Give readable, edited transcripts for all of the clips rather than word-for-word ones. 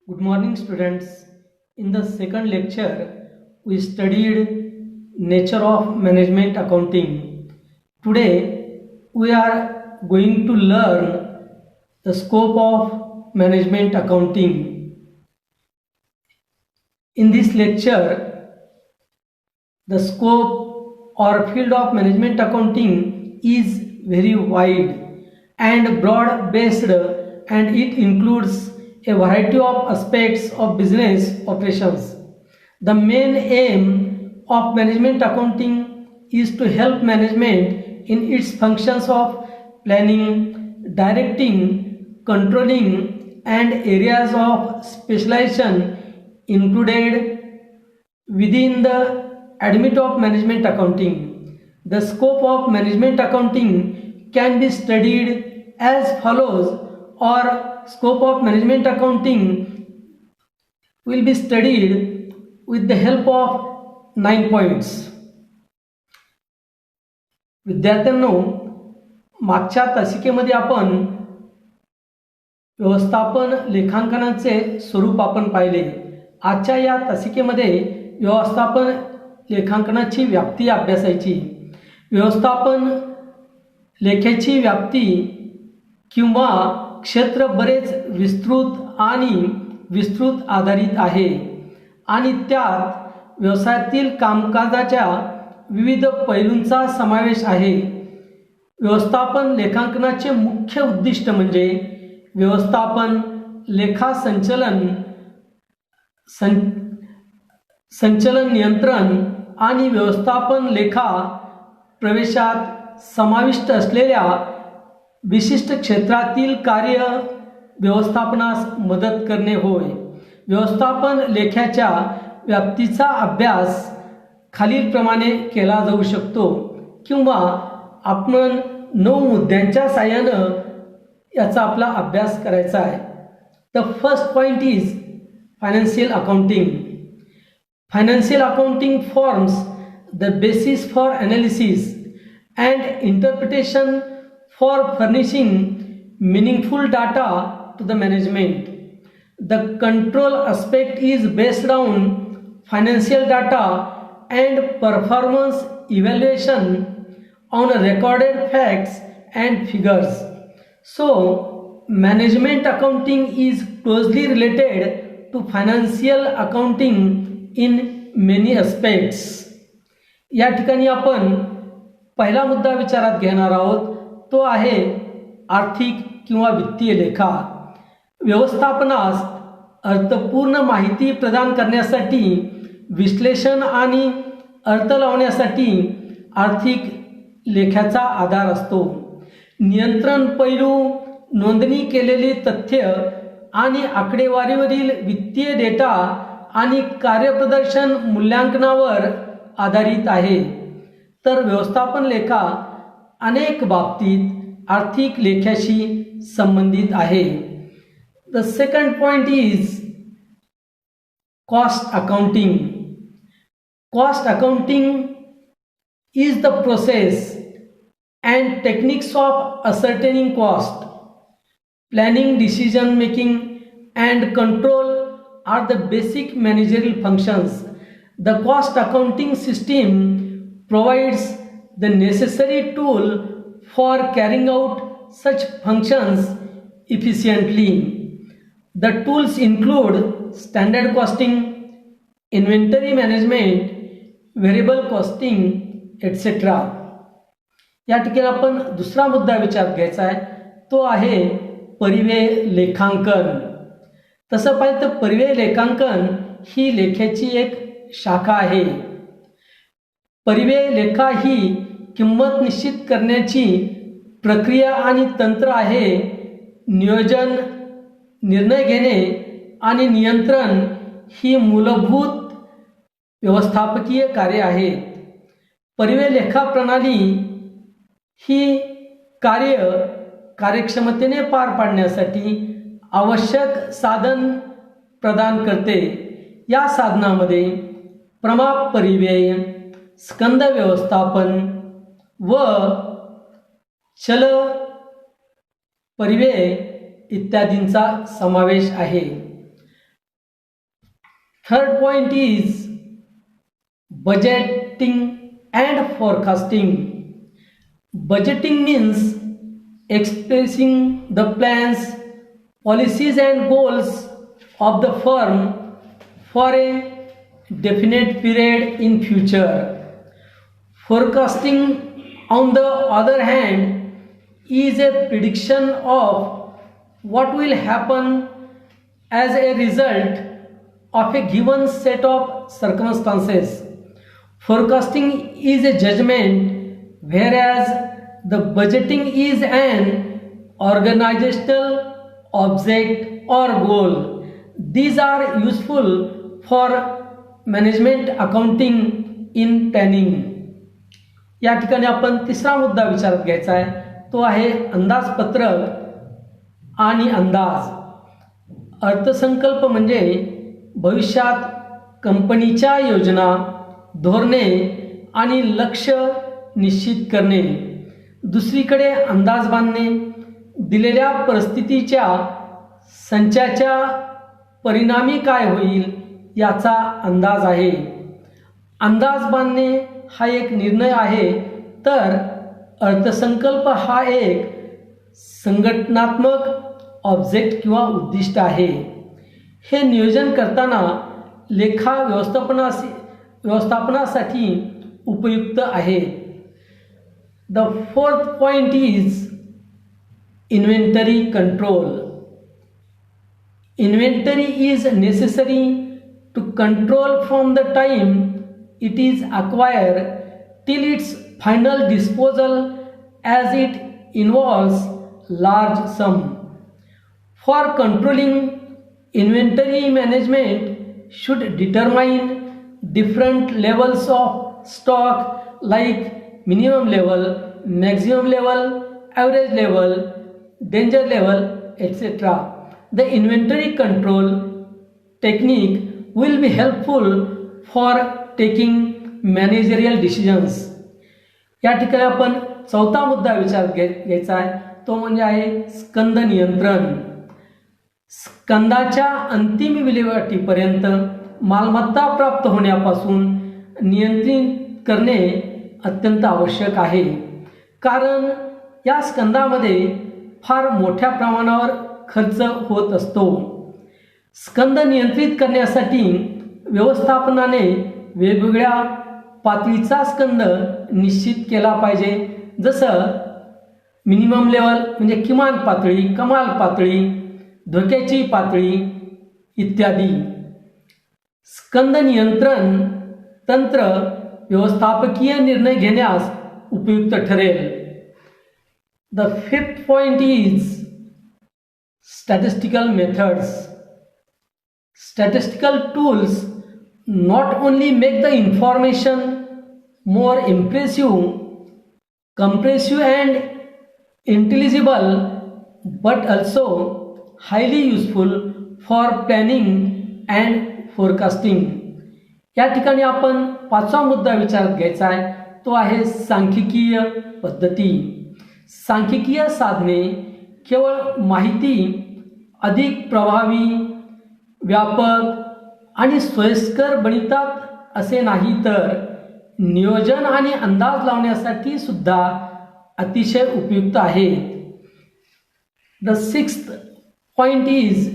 Good morning, students. In the second lecture, we studied nature of management accounting. Today, we are going to learn the scope of management accounting. In this lecture, the scope or field of management accounting is very wide and broad based, and it includes a variety of aspects of business operations. The main aim of management accounting is to help management in its functions of planning, directing, controlling, and areas of specialization included within the ambit of management accounting. The scope of management accounting can be studied as follows, or scope of management accounting will be studied with the help of 9 points. विद्यार्थ्यांनो, मागच्या तासिकेमध्ये आपण व्यवस्थापन लेखांकनाचे स्वरूप आपण पाहिले. आजच्या या तासिकेमध्ये व्यवस्थापन लेखांकनाची व्याप्ती अभ्यासायची. व्यवस्थापन लेखाची व्याप्ती किंवा क्षेत्र बरेच विस्तृत आधारित आहे आणि त्यात व्यवसायातील कामकाजाच्या विविध पैलूंचा समावेश आहे. व्यवस्थापन लेखांकनाचे मुख्य उद्दिष्ट म्हणजे व्यवस्थापन लेखा संचलन नियंत्रण आणि व्यवस्थापन लेखा प्रवेशात समाविष्ट असलेल्या विशिष्ट क्षेत्रातील कार्य व्यवस्थापनास मदत करणे होय. व्यवस्थापन लेखाच्या व्याप्तीचा अभ्यास खालीलप्रमाणे केला जाऊ शकतो किंवा आपण 9 मुद्द्यांच्या साहाय्यानं याचा आपला अभ्यास करायचा आहे. The first point is financial accounting. Financial accounting forms the basis for analysis and interpretation for furnishing meaningful data to the management. The control aspect is based on financial data and performance evaluation on recorded facts and figures. So, management accounting is closely related to financial accounting in many aspects. या ठिकाणी आपण पहिला मुद्दा विचारात घेणार आहोत, तो आहे आर्थिक किंवा वित्तीय लेखा. व्यवस्थापनास अर्थपूर्ण माहिती प्रदान करण्यासाठी, विश्लेषण आणि अर्थ लावण्यासाठी आर्थिक लेखाचा आधार असतो. नियंत्रण पैलू, नोंदणी केलेली तथ्य आणि आकडेवारीवरील वित्तीय डेटा आणि कार्यप्रदर्शन मूल्यांकनावर आधारित आहे. तर व्यवस्थापन लेखा अनेक बाबतीत आर्थिक लेखाशी संबंधित आहे. The second point is cost accounting. Cost accounting is the process and techniques of ascertaining cost. Planning, decision making and control are the basic managerial functions. The cost accounting system provides the necessary tool for carrying out such functions efficiently. The tools include standard costing, inventory management, variable costing, etc. या ठिकाणी आपण दुसरा मुद्दा विचारात घ्यायचा आहे, तो आहे परिव्यय लेखांकन. तसं पाहिलं तर परिव्यय लेखांकन ही लेखाची एक शाखा आहे. परिव्यय लेखा ही किंमत निश्चित करण्याची प्रक्रिया आणि तंत्र आहे. नियोजन, निर्णय घेणे आणि नियंत्रण ही मूलभूत व्यवस्थापकीय कार्य आहेत. परिव्यय लेखा प्रणाली ही कार्यक्षमतेने पार पाडण्यासाठी आवश्यक साधन प्रदान करते. या साधनामध्ये प्रमाप परिव्यय, स्कंद व्यवस्थापन व चल परिव्यय इत्यादींचा समावेश आहे. Third point is budgeting and forecasting. Budgeting means expressing the plans, policies and goals of the firm for a definite period in future. Forecasting, on the other hand, is a prediction of what will happen as a result of a given set of circumstances. Forecasting is a judgment, whereas the budgeting is an organizational object or goal. These are useful for management accounting in planning. या ठिकाणी आपण तिसरा मुद्दा विचारात घ्यायचा आहे, तो आहे अंदाजपत्रक आणि अंदाज. अर्थसंकल्प म्हणजे भविष्यात कंपनीच्या योजना, धोरणे आणि लक्ष्य निश्चित करणे. दुसरीकडे अंदाज बांधणे दिलेल्या परिस्थितीच्या संचाच्या परिणामी काय होईल याचा अंदाज आहे. अंदाज बांधणे हा एक निर्णय आहे, तर अर्थसंकल्प हा एक संघटनात्मक ऑब्जेक्ट किंवा उद्दिष्ट आहे. हे नियोजन करताना लेखा व्यवस्थापनासाठी उपयुक्त आहे. The fourth point is inventory control. Inventory is necessary to control from the time it is acquired till its final disposal, as it involves large sum. For controlling, inventory management should determine different levels of stock like minimum level, maximum level, average level, danger level, etc. The inventory control technique will be helpful for taking managerial decisions. या ठिकाणी आपण चौथा मुद्दा विचारात घ्यायचा आहे, तो म्हणजे आहे स्कंद नियंत्रण. स्कंदाच्या अंतिम विल्हेवाटीपर्यंत मालमत्ता प्राप्त होण्यापासून नियंत्रित करणे अत्यंत आवश्यक आहे, कारण या स्कंदामध्ये फार मोठ्या प्रमाणावर खर्च होत असतो. स्कंद नियंत्रित करण्यासाठी व्यवस्थापनाने वेगवेगळ्या पातळीचा स्कंद निश्चित केला पाहिजे, जसं मिनिमम लेवल म्हणजे किमान पातळी, कमाल पातळी, धोक्याची पातळी इत्यादी. स्कंद नियंत्रण तंत्र व्यवस्थापकीय निर्णय घेण्यास उपयुक्त ठरेल. The fifth point is statistical methods. Statistical tools not only make the information more impressive, compressive and intelligible, but also highly useful for planning and forecasting. या ठिकाणी आपण पाचवा मुद्दा विचारात घ्यायचा आहे, तो आहे सांख्यिकीय पद्धती. सांख्यिकीय साधने केवळ माहिती अधिक प्रभावी, व्यापक आणि सोयीस्कर बनवितात असे नाही, तर नियोजन आणि अंदाज लावण्यासाठी सुद्धा अतिशय उपयुक्त आहेत. The sixth point is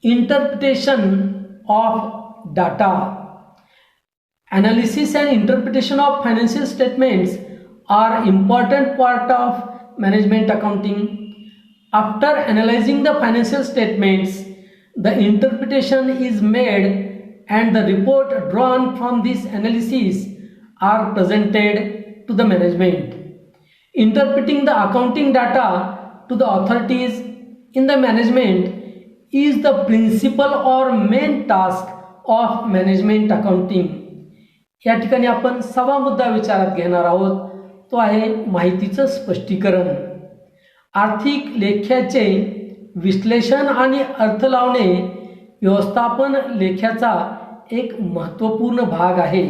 interpretation of data. Analysis and interpretation of financial statements are important part of management accounting. After analyzing the financial statements, the interpretation is made and the report drawn from this analysis are presented to the management. Interpreting the accounting data to the authorities in the management is the principal or main task of management accounting. या ठिकाणी आपण सहावा मुद्दा विचारात घेणार आहोत, तो आहे माहितीचं स्पष्टीकरण. आर्थिक लेख्याचे विश्लेषण आणि अर्थ लावणे व्यवस्थापन लेख्याचा एक महत्त्वपूर्ण भाग आहे.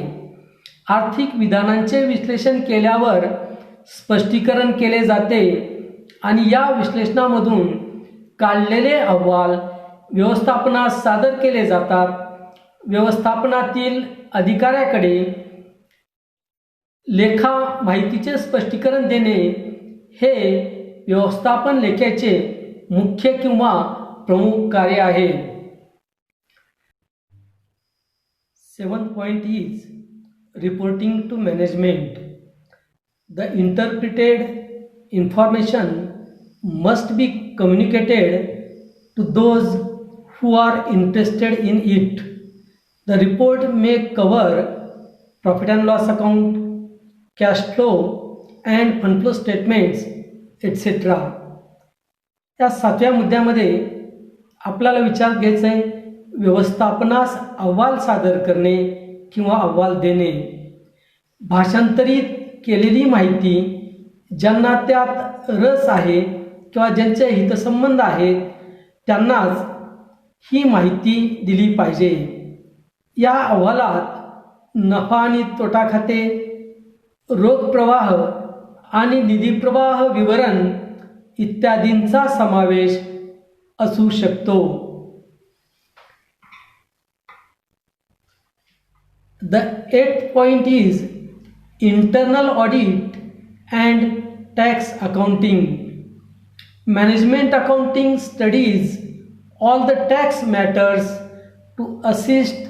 आर्थिक विधानांचे विश्लेषण केल्यावर स्पष्टीकरण केले जाते आणि या विश्लेषणामधून काढलेले अहवाल व्यवस्थापनास सादर केले जातात. व्यवस्थापनातील अधिकाऱ्याकडे लेखा माहितीचे स्पष्टीकरण देणे हे व्यवस्थापन लेख्याचे मुख्य किंवा प्रमुख कार्य आहे. 7th point is reporting to management. The interpreted information must be communicated to those who are interested in it. The report may cover profit and loss account, cash flow and fund flow statements, etc. या 7व्या मुद्द्यामध्ये आपल्याला विचार घ्यायचा आहे व्यवस्थापनास अहवाल सादर करणे किंवा अहवाल देणे. भाषांतरित केलेली माहिती ज्यांना त्यात रस आहे किंवा ज्यांचे हितसंबंध आहेत त्यांनाच ही माहिती दिली पाहिजे. या अहवालात नफा आणि तोटा खाते, रोख प्रवाह आणि निधी प्रवाह विवरण इत्यादींचा समावेश असू शकतो. The 8th point is internal audit and tax accounting. Management accounting studies all the tax matters to assist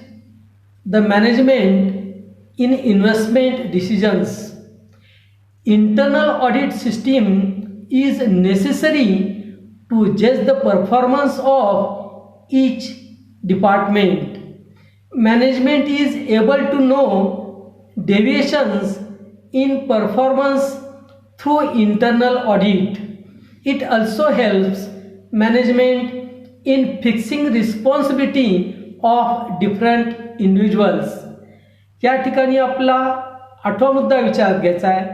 the management in investment decisions. Internal audit system is necessary to judge the performance of each department. Management is able to know deviations in performance through internal audit. It also helps management in fixing responsibility of different individuals. या ठिकाणी आपला 8वा मुद्दा विचारात घ्यायचा आहे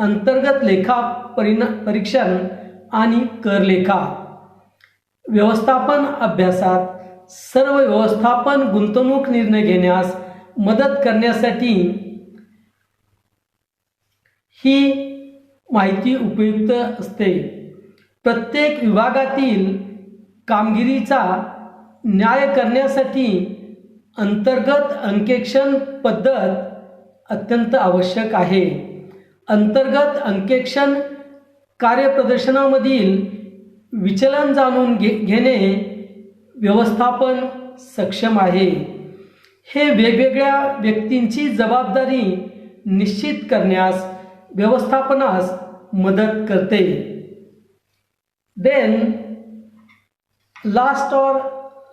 अंतर्गत लेखा परीक्षण आणि कर लेखा. व्यवस्थापन अभ्यासात सर्व व्यवस्थापन गुंतवणूक निर्णय घेण्यास मदत करण्यासाठी ही माहिती उपयुक्त असते. प्रत्येक विभागातील कामगिरीचा न्याय करण्यासाठी अंतर्गत अंकेक्षण पद्धत अत्यंत आवश्यक आहे. अंतर्गत अंकेक्षण कार्यप्रदर्शनामधील विचलन जाणून घेणे व्यवस्थापन सक्षम आहे. हे वेगवेगळ्या व्यक्तींची जबाबदारी निश्चित करण्यास व्यवस्थापनास मदत करते. Then last or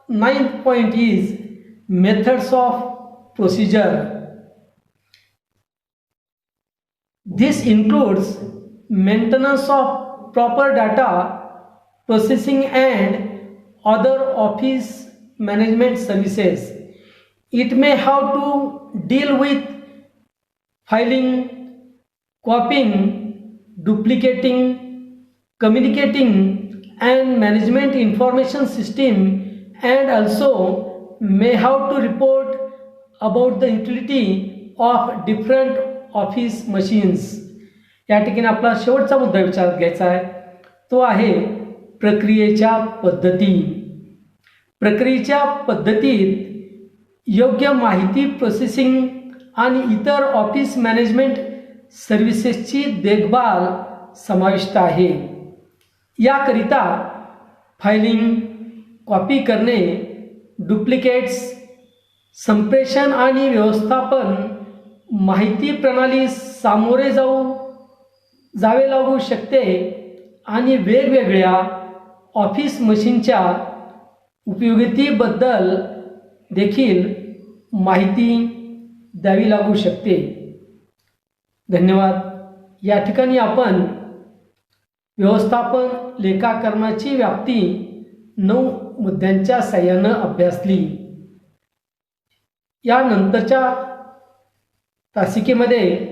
9th point is methods of procedure. This includes maintenance of proper data processing and other office management services. It may have to deal with filing, copying, duplicating, communicating and management information system, and also may have to report about the utility of different office machines. या ठिकाणी आपला शेवटचा मुद्दा विचारात घ्यायचा आहे तो आहे प्रक्रियेच्या पद्धती. प्रक्रियेच्या पद्धतीत योग्य माहिती प्रोसेसिंग आणि इतर ऑफिस मॅनेजमेंट सर्व्हिसेसची देखभाल समाविष्ट आहे. याकरिता फायलिंग, कॉपी करणे, डुप्लिकेट्स, संप्रेषण आणि व्यवस्थापन माहिती प्रणाली सामोरे जावे लागू शकते आणि वेगवेगळ्या ऑफिस मशीनच्या उपयोगितेबद्दल देखील माहिती द्यावी लागू शकते. धन्यवाद. या ठिकाणी आपण व्यवस्थापन लेखाकरणाची व्याप्ती 9 मुद्द्यांच्या साहाय्याने अभ्यासली. यानंतरच्या तासिकेमध्ये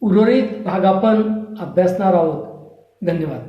उर्वरित भाग आपण अभ्यासणार आहोत. धन्यवाद.